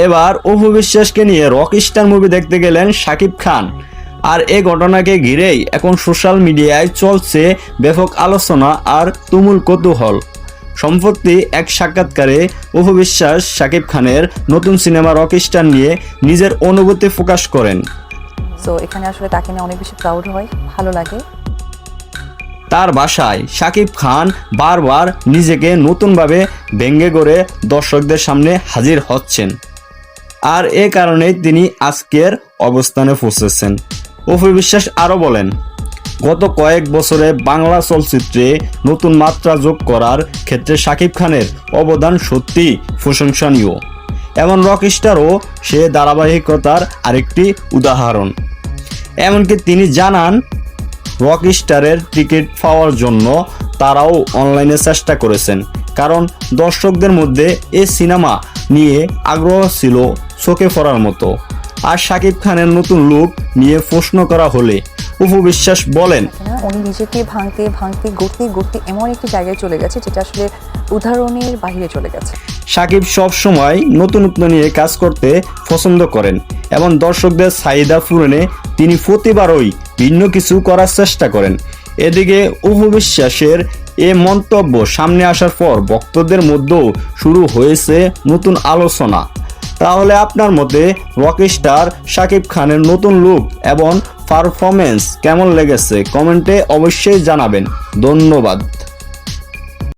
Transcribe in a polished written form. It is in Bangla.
এবার অপু বিশ্বাসকে নিয়ে রকস্টার মুভি দেখতে গেলেন শাকিব খান। আর এই ঘটনাকে ঘিরেই এখন সোশ্যাল মিডিয়ায় চলছে ব্যাপক আলোচনা আর তুমুল কৌতূহল। সম্প্রতি এক সাক্ষাৎকারে অপু বিশ্বাস শাকিব খানের নতুন সিনেমা রকস্টার নিয়ে নিজের অনুভূতি প্রকাশ করেন। সো এখানে আসলে তাকে নিয়ে অনেক বেশি প্রাউড হয়, ভালো লাগে। তার ভাষায় শাকিব খান বারবার নিজেকে নতুনভাবে ব্যঙ্গে করে দর্শকদের সামনে হাজির হচ্ছেন, আর এ কারণেই তিনি আজকের অবস্থানে পৌঁছেছেন। অপু বিশ্বাস আরও বলেন, গত কয়েক বছরে বাংলা চলচ্চিত্রে নতুন মাত্রা যোগ করার ক্ষেত্রে শাকিব খানের অবদান সত্যি প্রশংসনীয়। এমন রকস্টারও সে ধারাবাহিকতার আরেকটি উদাহরণ। এমনকি তিনি জানান, রকস্টারের টিকিট পাওয়ার জন্য তারাও অনলাইনে চেষ্টা করেছেন, কারণ দর্শকদের মধ্যে এই সিনেমা নিয়ে আগ্রহ ছিল চোখে পড়ার মতো। আর শাকিব খানের নতুন লুক নিয়ে প্রশ্ন করা হলে অপু বিশ্বাস বলেন, উনি নিজেকে ভাঙতে ভাঙতে গড়তে গড়তে এমন একটি জায়গায় চলে গেছে যেটা আসলে উদাহরণের বাইরে চলে গেছে। শাকিব সব সময় নতুনত্ব নিয়ে কাজ করতে পছন্দ করেন এবং দর্শকদের চাহিদা পূরণে তিনি প্রতিবারই ভিন্ন কিছু করার চেষ্টা করেন। এদিকে অপু বিশ্বাসের এ মন্তব্য সামনে আসার পর ভক্তদের মধ্যেও শুরু হয়েছে নতুন আলোচনা। তাহলে আপনার মতে রকস্টার শাকিব খানের নতুন লুক এবং পারফরমেন্স কেমন লেগেছে কমেন্টে অবশ্যই জানাবেন। ধন্যবাদ।